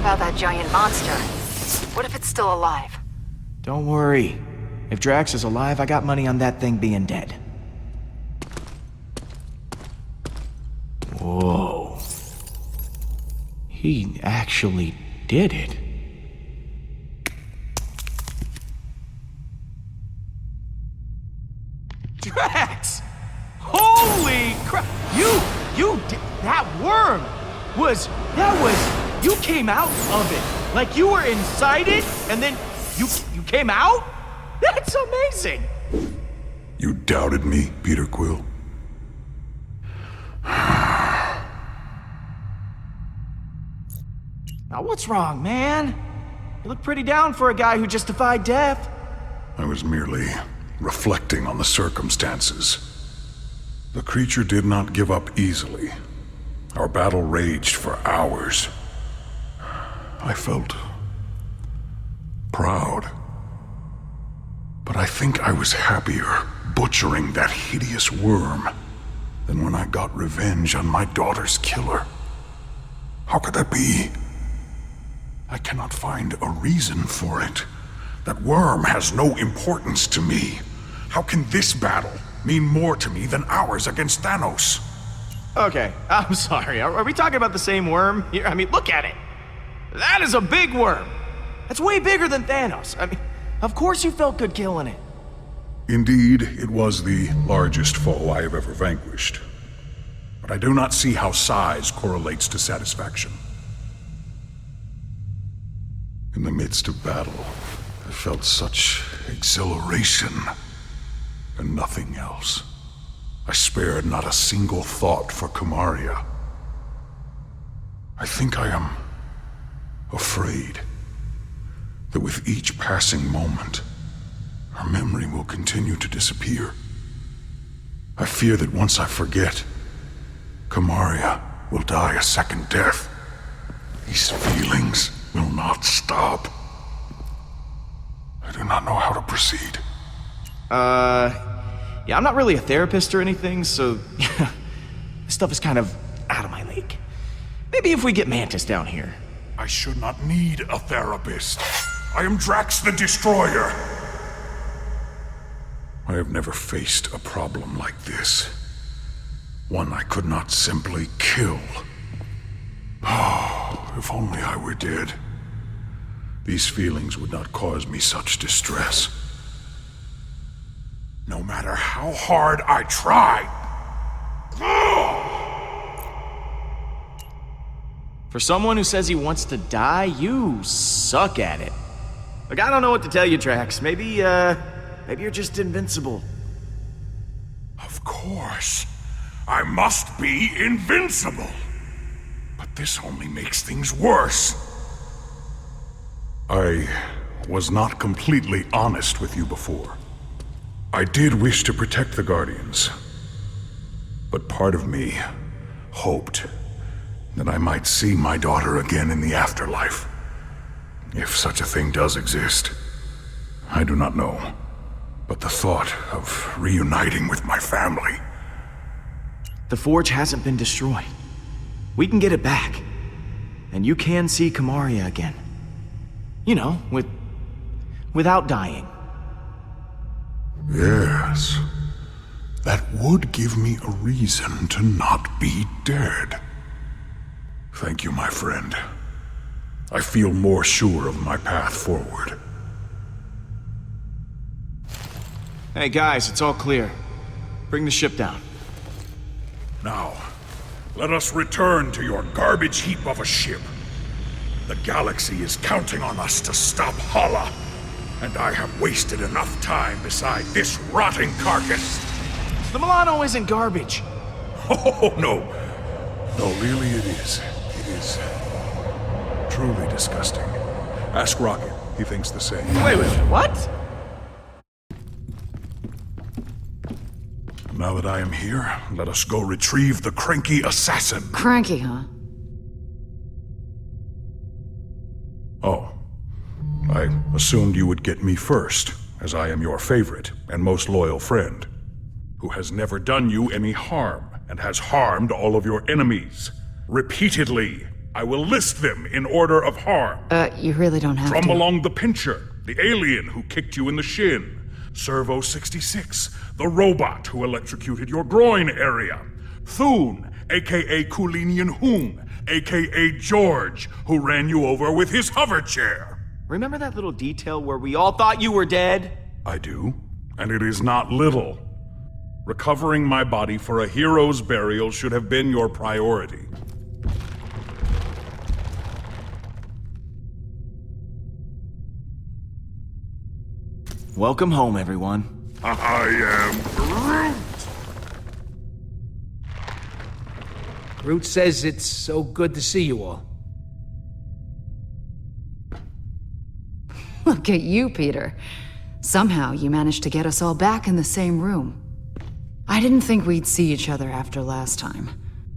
about that giant monster. What if it's still alive? Don't worry. If Drax is alive, I got money on that thing being dead. Whoa. He actually did it. Drax! Holy crap! That worm you came out of it. Like you were inside it, and then you came out? That's amazing! You doubted me, Peter Quill? Now what's wrong, man? You look pretty down for a guy who just defied death. I was merely reflecting on the circumstances. The creature did not give up easily. Our battle raged for hours. I felt proud. But I think I was happier butchering that hideous worm than when I got revenge on my daughter's killer. How could that be? I cannot find a reason for it. That worm has no importance to me. How can this battle mean more to me than ours against Thanos? Okay, I'm sorry. Are we talking about the same worm here? I mean, look at it. That is a big worm. That's way bigger than Thanos. I mean, of course you felt good killing it. Indeed, it was the largest foe I have ever vanquished. But I do not see how size correlates to satisfaction. In the midst of battle, I felt such exhilaration and nothing else. I spared not a single thought for Kamaria. I think I am afraid that with each passing moment, her memory will continue to disappear. I fear that once I forget, Kamaria will die a second death. These feelings will not stop. I do not know how to proceed. Yeah, I'm not really a therapist or anything, so this stuff is kind of out of my league. Maybe if we get Mantis down here. I should not need a therapist. I am Drax the Destroyer. I have never faced a problem like this. One I could not simply kill. Oh, if only I were dead. These feelings would not cause me such distress. No matter how hard I try. For someone who says he wants to die, you suck at it. Like, I don't know what to tell you, Drax. Maybe you're just invincible. Of course. I must be invincible. But this only makes things worse. I was not completely honest with you before. I did wish to protect the Guardians. But part of me hoped that I might see my daughter again in the afterlife. If such a thing does exist. I do not know. But the thought of reuniting with my family. The Forge hasn't been destroyed. We can get it back. And you can see Kamaria again. You know, without dying. Yes. That would give me a reason to not be dead. Thank you, my friend. I feel more sure of my path forward. Hey guys, it's all clear. Bring the ship down. Now, let us return to your garbage heap of a ship. The galaxy is counting on us to stop Hala, and I have wasted enough time beside this rotting carcass. The Milano isn't garbage. Oh, no. No, really it is. It is truly disgusting. Ask Rocket. He thinks the same. Wait, what? Now that I am here, let us go retrieve the cranky assassin. Cranky, huh? Oh. I assumed you would get me first, as I am your favorite and most loyal friend, who has never done you any harm and has harmed all of your enemies, repeatedly. I will list them in order of harm. You really don't have From to. along the pincher, the alien who kicked you in the shin. Servo 66, the robot who electrocuted your groin area. Thune, aka Kulinian Hoon, aka George, who ran you over with his hover chair. Remember that little detail where we all thought you were dead? I do, and it is not little. Recovering my body for a hero's burial should have been your priority. Welcome home, everyone. I am Groot! Groot says it's so good to see you all. Look at you, Peter. Somehow you managed to get us all back in the same room. I didn't think we'd see each other after last time.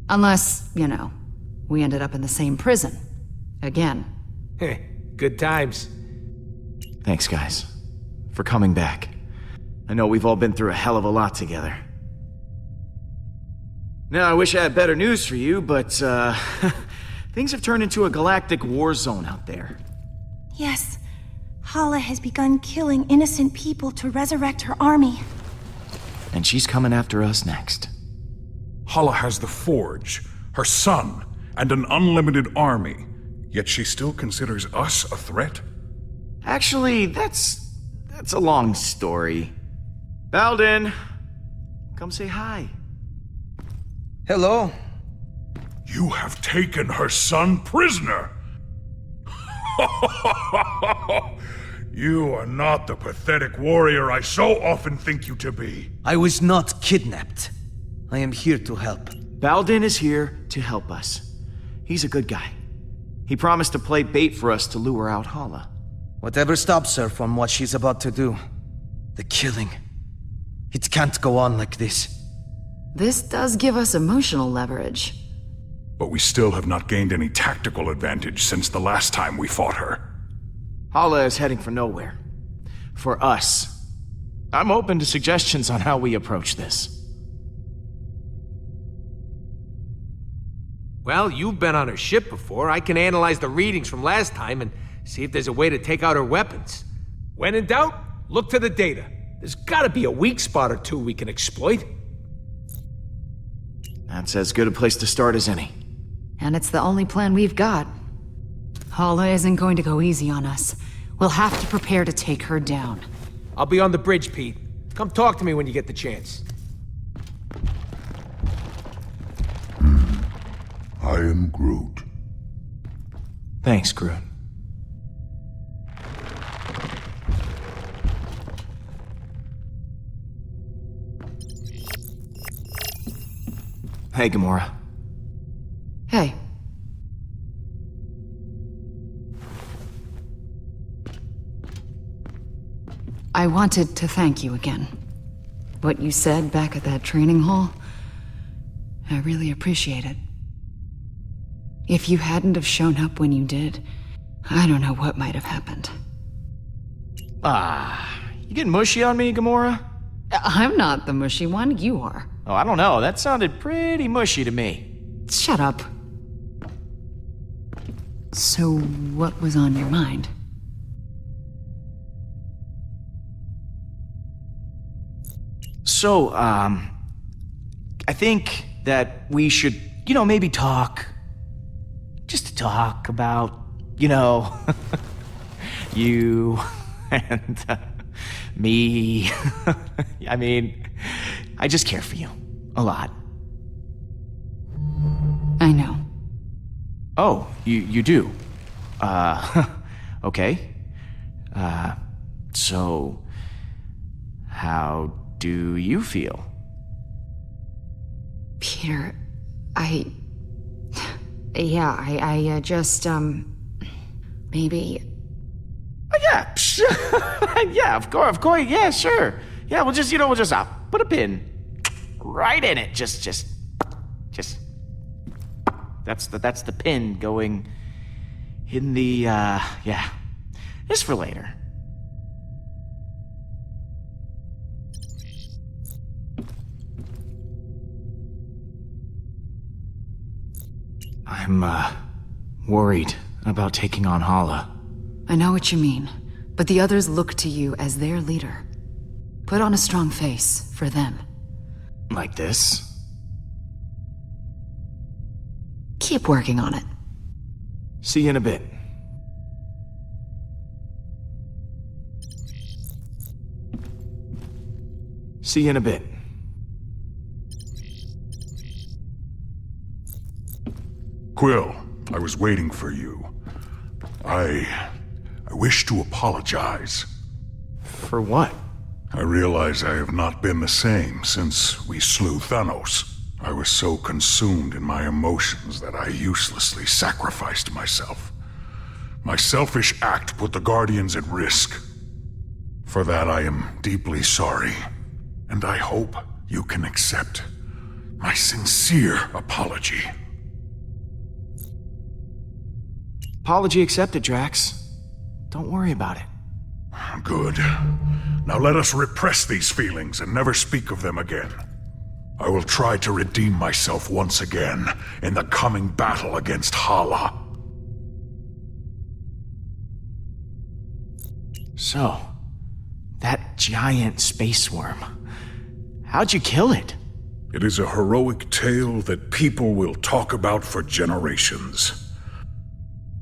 Unless, we ended up in the same prison. Again. Heh, good times. Thanks, guys, for coming back. I know we've all been through a hell of a lot together. Now, I wish I had better news for you, but, things have turned into a galactic war zone out there. Yes. Hala has begun killing innocent people to resurrect her army. And she's coming after us next. Hala has the Forge, her son, and an unlimited army, yet she still considers us a threat? Actually, that's a long story. Balden, come say hi. Hello. You have taken her son prisoner! You are not the pathetic warrior I so often think you to be. I was not kidnapped. I am here to help. Balden is here to help us. He's a good guy. He promised to play bait for us to lure out Hala. Whatever stops her from what she's about to do. The killing. It can't go on like this. This does give us emotional leverage. But we still have not gained any tactical advantage since the last time we fought her. Hala is heading for nowhere. For us. I'm open to suggestions on how we approach this. Well, you've been on her ship before. I can analyze the readings from last time and see if there's a way to take out her weapons. When in doubt, look to the data. There's gotta be a weak spot or two we can exploit. That's as good a place to start as any. And it's the only plan we've got. Hala isn't going to go easy on us. We'll have to prepare to take her down. I'll be on the bridge, Pete. Come talk to me when you get the chance. I am Groot. Thanks, Groot. Hey, Gamora. Hey. I wanted to thank you again. What you said back at that training hall, I really appreciate it. If you hadn't have shown up when you did, I don't know what might have happened. You getting mushy on me, Gamora? I'm not the mushy one, you are. Oh, I don't know. That sounded pretty mushy to me. Shut up. So, what was on your mind? So, I think that we should, maybe talk. Just to talk about, you and me. I mean, I just care for you. A lot. I know. Oh, you do? Okay. So, how do you feel? Peter, I just, maybe... Yeah, yeah, of course, yeah, sure. Yeah, we'll just put a pin right in it. Just, that's the pin going in the, yeah. Just for later. worried about taking on Hala. I know what you mean, but the others look to you as their leader. Put on a strong face for them. Like this? Keep working on it. See you in a bit. See you in a bit. Quill, I was waiting for you. I wish to apologize. For what? I realize I have not been the same since we slew Thanos. I was so consumed in my emotions that I uselessly sacrificed myself. My selfish act put the Guardians at risk. For that I am deeply sorry, and I hope you can accept my sincere apology. Apology accepted, Drax. Don't worry about it. Good. Now let us repress these feelings and never speak of them again. I will try to redeem myself once again in the coming battle against Hala. So, that giant space worm. How'd you kill it? It is a heroic tale that people will talk about for generations.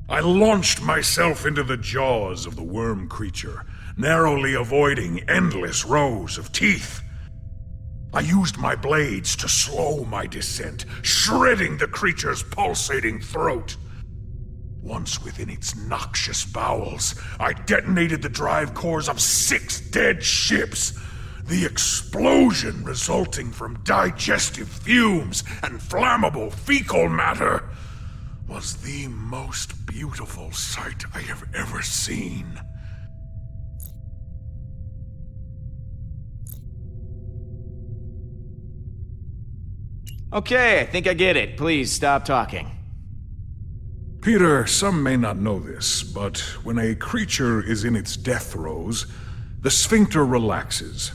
I launched myself into the jaws of the worm creature, narrowly avoiding endless rows of teeth. I used my blades to slow my descent, shredding the creature's pulsating throat. Once within its noxious bowels, I detonated the drive cores of 6 dead ships. The explosion resulting from digestive fumes and flammable fecal matter was the most beautiful sight I have ever seen. Okay, I think I get it. Please stop talking. Peter, some may not know this, but when a creature is in its death throes, the sphincter relaxes.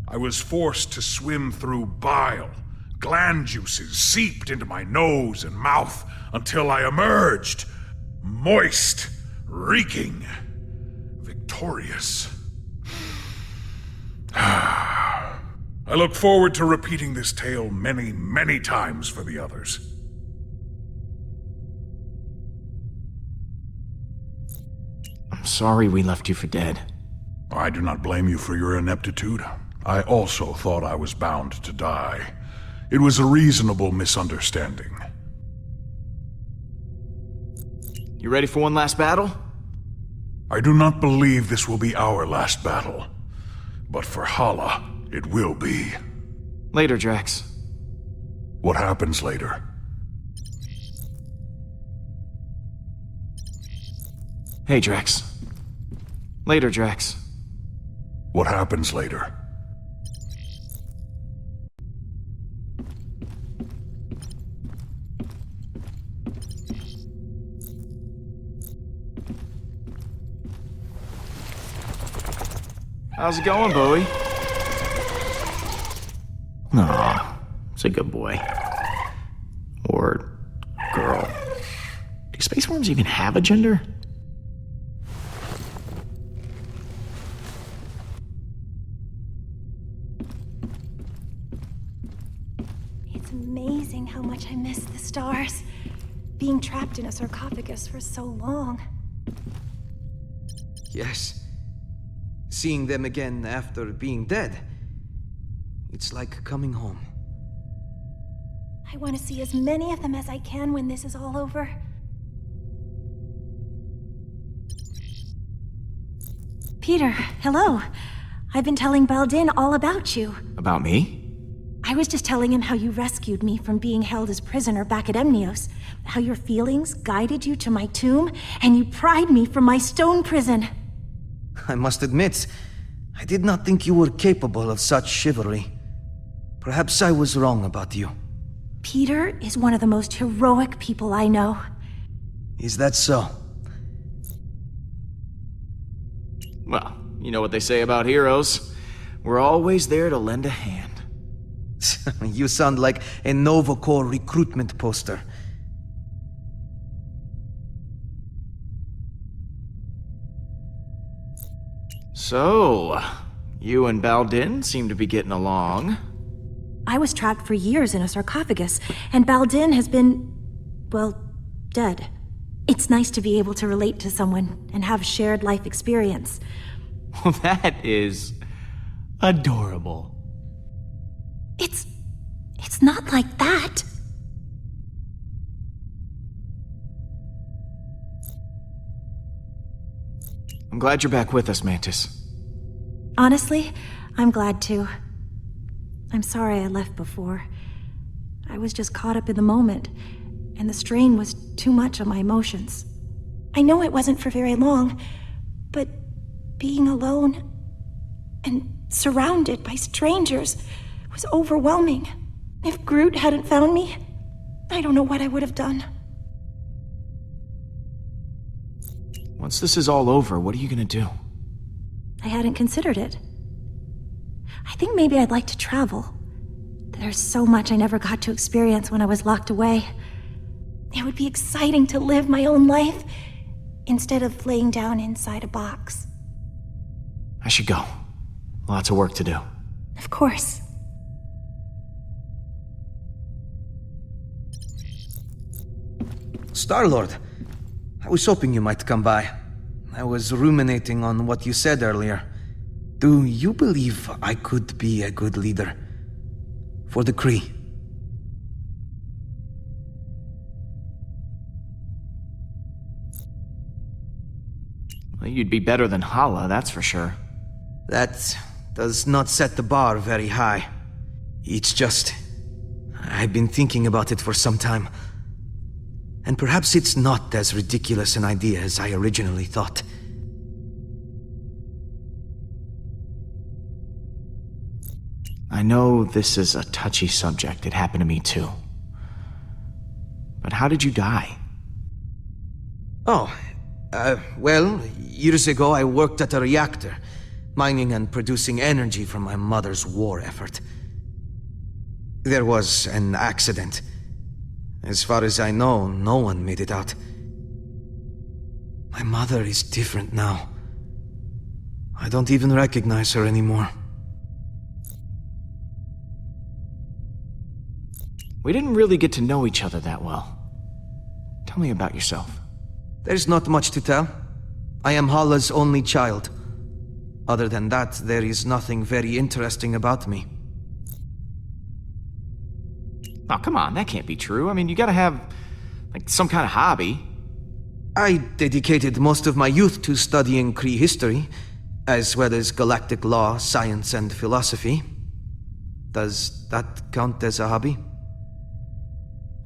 I was forced to swim through bile. Gland juices seeped into my nose and mouth until I emerged, moist, reeking, victorious. I look forward to repeating this tale many, many times for the others. I'm sorry we left you for dead. I do not blame you for your ineptitude. I also thought I was bound to die. It was a reasonable misunderstanding. You ready for one last battle? I do not believe this will be our last battle. But for Hala, it will be. Later, Drax. What happens later? Hey, Drax. Later, Drax. What happens later? How's it going, Bowie? Aw, it's a good boy. Or girl. Do space worms even have a gender? It's amazing how much I miss the stars. Being trapped in a sarcophagus for so long. Yes. Seeing them again after being dead. It's like coming home. I want to see as many of them as I can when this is all over. Peter, hello. I've been telling Baldin all about you. About me? I was just telling him how you rescued me from being held as prisoner back at Emnios, how your feelings guided you to my tomb, and you pried me from my stone prison. I must admit, I did not think you were capable of such chivalry. Perhaps I was wrong about you. Peter is one of the most heroic people I know. Is that so? Well, you know what they say about heroes. We're always there to lend a hand. You sound like a Nova Corps recruitment poster. So, you and Baldin seem to be getting along. I was trapped for years in a sarcophagus, and Baldin has been, well, dead. It's nice to be able to relate to someone and have shared life experience. Well, that is adorable. It's not like that. I'm glad you're back with us, Mantis. Honestly, I'm glad too. I'm sorry I left before. I was just caught up in the moment, and the strain was too much on my emotions. I know it wasn't for very long, but being alone and surrounded by strangers was overwhelming. If Groot hadn't found me, I don't know what I would have done. Once this is all over, what are you gonna do? I hadn't considered it. I think maybe I'd like to travel. There's so much I never got to experience when I was locked away. It would be exciting to live my own life instead of laying down inside a box. I should go. Lots of work to do. Of course. Star-Lord, I was hoping you might come by. I was ruminating on what you said earlier. Do you believe I could be a good leader? For the Kree? Well, you'd be better than Hala, that's for sure. That does not set the bar very high. It's just... I've been thinking about it for some time. And perhaps it's not as ridiculous an idea as I originally thought. I know this is a touchy subject. It happened to me too. But how did you die? Well, years ago I worked at a reactor, mining and producing energy from my mother's war effort. There was an accident. As far as I know, no one made it out. My mother is different now. I don't even recognize her anymore. We didn't really get to know each other that well. Tell me about yourself. There's not much to tell. I am Hala's only child. Other than that, there is nothing very interesting about me. Oh, come on, that can't be true. I mean, you gotta have, like, some kind of hobby. I dedicated most of my youth to studying Kree history, as well as galactic law, science, and philosophy. Does that count as a hobby?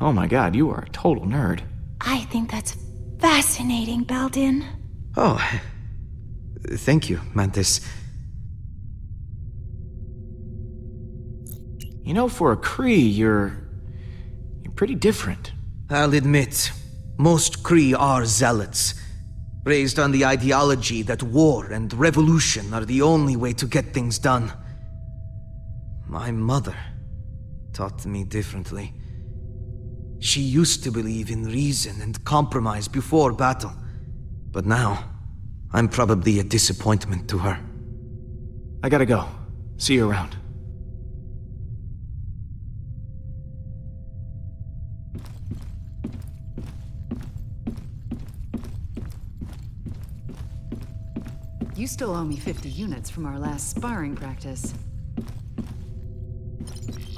Oh my god, you are a total nerd. I think that's fascinating, Baldin. Oh, thank you, Mantis. You know, for a Kree, you're pretty different. I'll admit, most Kree are zealots, raised on the ideology that war and revolution are the only way to get things done. My mother taught me differently. She used to believe in reason and compromise before battle, but now, I'm probably a disappointment to her. I gotta go. See you around. You still owe me 50 units from our last sparring practice.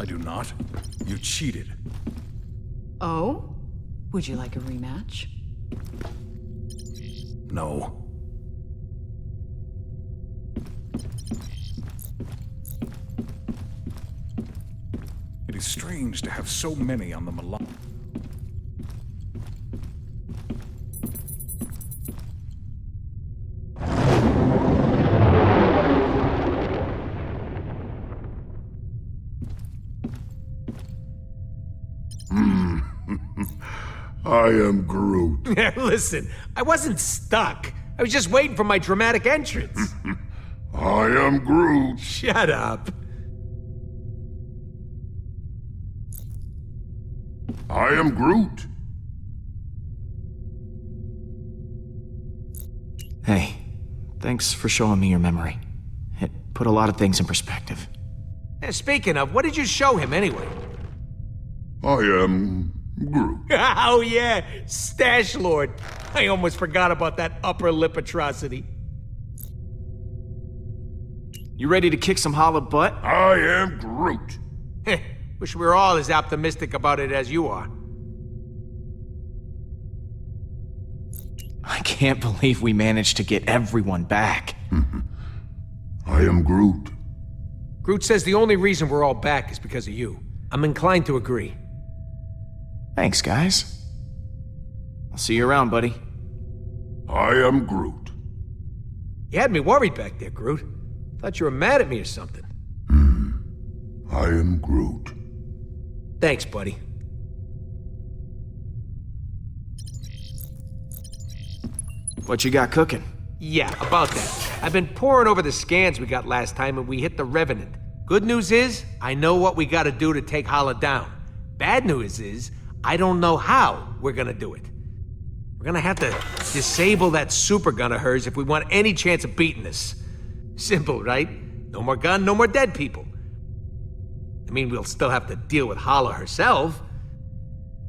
I do not. You cheated. Oh? Would you like a rematch? No. It is strange to have so many on the Malak. I am Groot. Listen, I wasn't stuck. I was just waiting for my dramatic entrance. I am Groot. Shut up. I am Groot. Hey, Thanks for showing me your memory. It put a lot of things in perspective. And speaking of, what did you show him anyway? I am Groot. Oh yeah, Stash Lord. I almost forgot about that upper lip atrocity. You ready to kick some hollow butt? I am Groot. Wish we were all as optimistic about it as you are. I can't believe we managed to get everyone back. I am Groot. Groot says the only reason we're all back is because of you. I'm inclined to agree. Thanks, guys. I'll see you around, buddy. I am Groot. You had me worried back there, Groot. Thought you were mad at me or something. I am Groot. Thanks, buddy. What you got cooking? Yeah, about that. I've been poring over the scans we got last time and we hit the Revenant. Good news is, I know what we gotta do to take Hala down. Bad news is, I don't know how we're gonna do it. We're gonna have to disable that super gun of hers if we want any chance of beating this. Simple, right? No more gun, no more dead people. I mean, we'll still have to deal with Hala herself,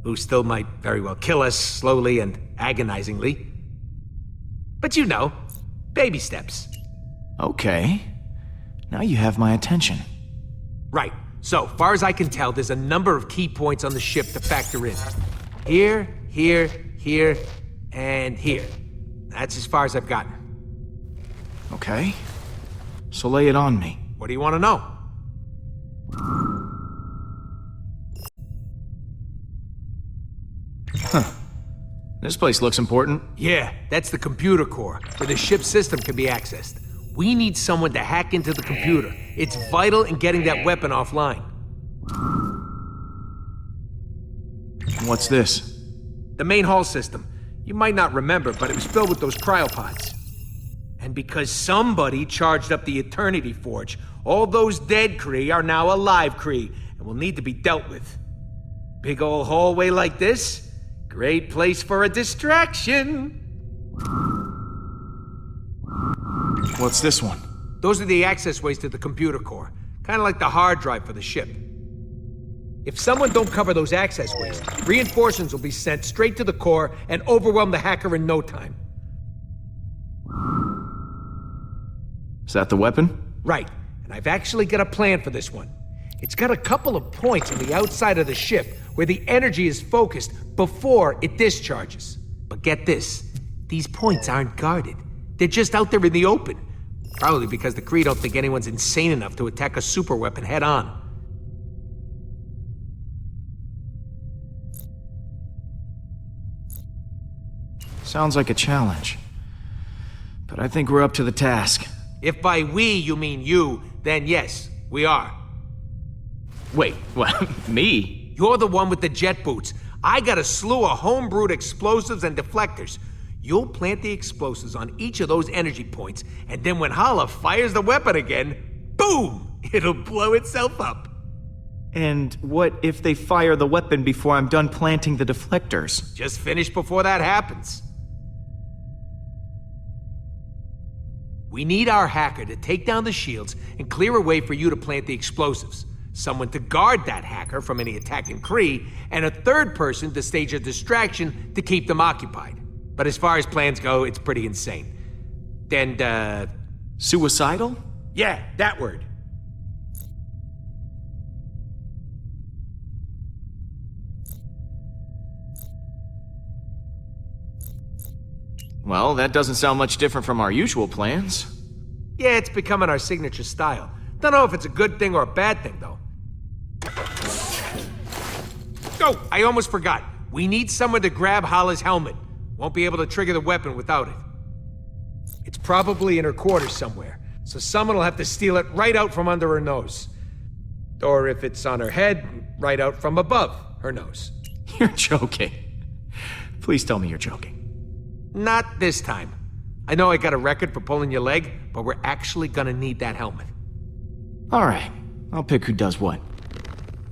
who still might very well kill us slowly and agonizingly. But you know, baby steps. Okay. Now you have my attention. Right. So, far as I can tell, there's a number of key points on the ship to factor in. Here, here, here, and here. That's as far as I've gotten. Okay. So lay it on me. What do you want to know? This place looks important. Yeah, that's the computer core, where the ship's system can be accessed. We need someone to hack into the computer. It's vital in getting that weapon offline. What's this? The main hull system. You might not remember, but it was filled with those cryopods. And because somebody charged up the Eternity Forge, all those dead Kree are now alive Kree, and will need to be dealt with. Big ol' hallway like this? Great place for a distraction. What's this one? Those are the access ways to the computer core. Kind of like the hard drive for the ship. If someone don't cover those access ways, reinforcements will be sent straight to the core and overwhelm the hacker in no time. Is that the weapon? Right, and I've actually got a plan for this one. It's got a couple of points on the outside of the ship where the energy is focused before it discharges. But get this, these points aren't guarded. They're just out there in the open. Probably because the Kree don't think anyone's insane enough to attack a superweapon head on. Sounds like a challenge. But I think we're up to the task. If by we you mean you, then yes, we are. Wait, what? Me? You're the one with the jet boots. I got a slew of homebrewed explosives and deflectors. You'll plant the explosives on each of those energy points, and then when Hala fires the weapon again, boom! It'll blow itself up. And what if they fire the weapon before I'm done planting the deflectors? Just finish before that happens. We need our hacker to take down the shields and clear a way for you to plant the explosives. Someone to guard that hacker from any attacking Kree, and a third person to stage a distraction to keep them occupied. But as far as plans go, it's pretty insane. And, Suicidal? yeah, that word. Well, that doesn't sound much different from our usual plans. Yeah, it's becoming our signature style. Don't know if it's a good thing or a bad thing, though. Oh, I almost forgot. We need someone to grab Hala's helmet. Won't be able to trigger the weapon without it. It's probably in her quarters somewhere, so someone will have to steal it right out from under her nose. Or if it's on her head, right out from above her nose. You're joking. Please tell me you're joking. Not this time. I know I got a record for pulling your leg, but we're actually gonna need that helmet. All right, I'll pick who does what.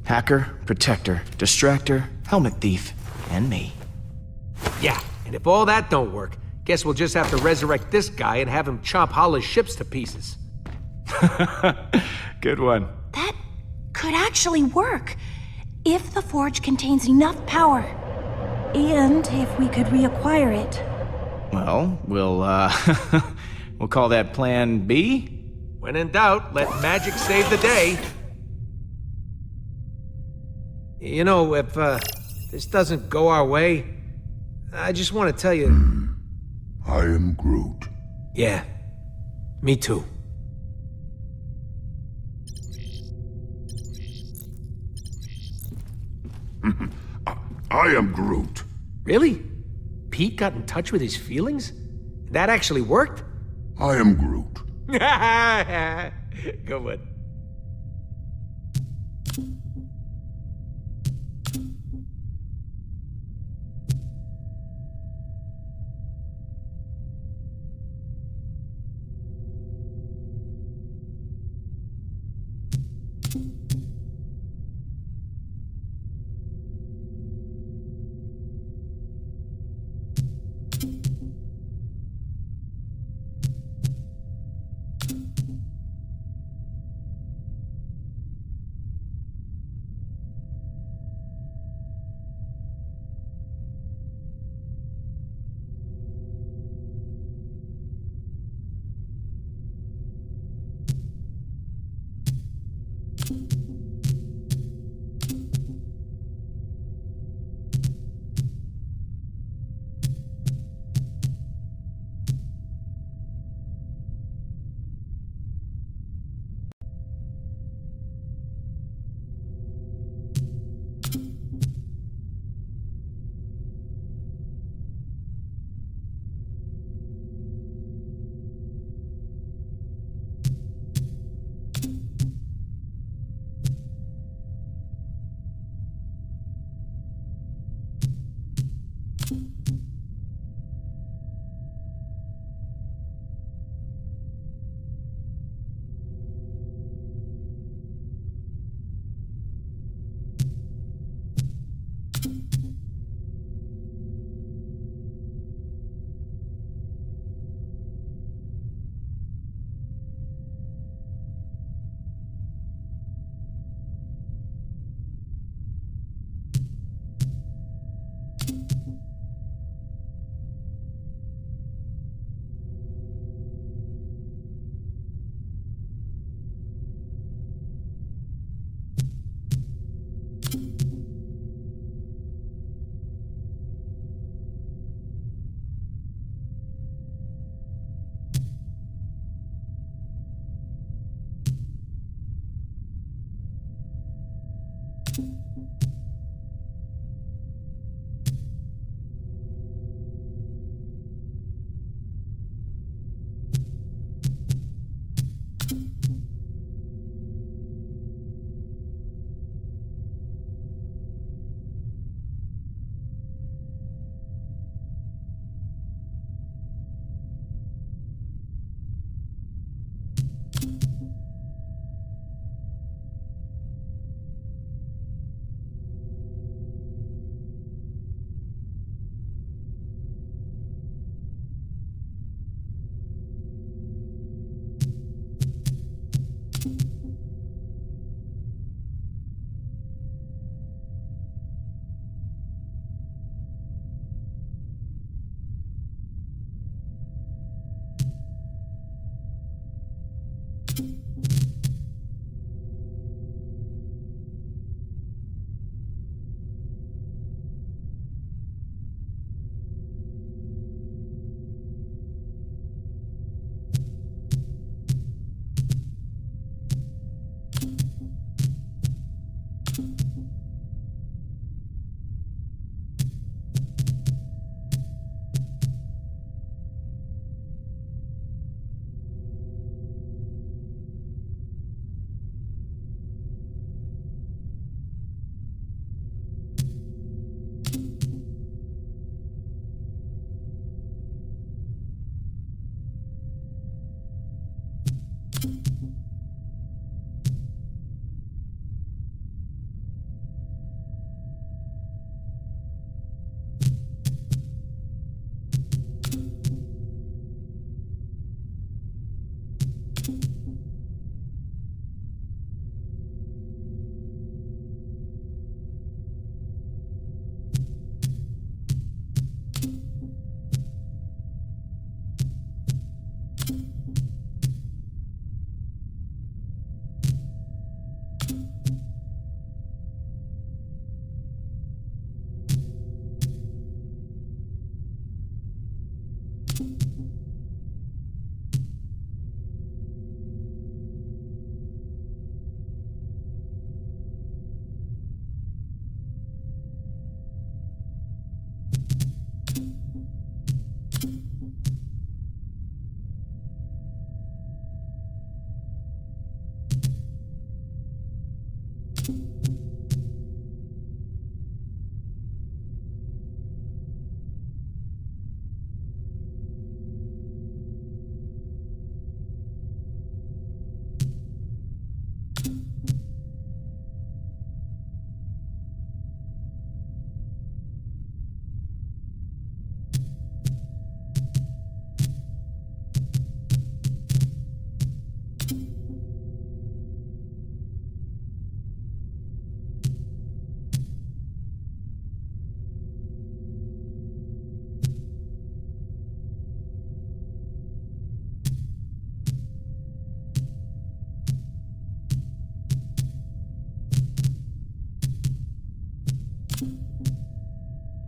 Hacker, protector, distractor, helmet thief, and me. Yeah, and if all that don't work, Guess we'll just have to resurrect this guy and have him chomp Hala's ships to pieces. Good one. That could actually work. If the forge contains enough power. And if we could reacquire it. Well, we'll call that Plan B? When in doubt, let magic save the day. You know, if this doesn't go our way, I just want to tell you... I am Groot. Yeah, me too. I am Groot. Really? Pete got in touch with his feelings? That actually worked? I am Groot. Good one.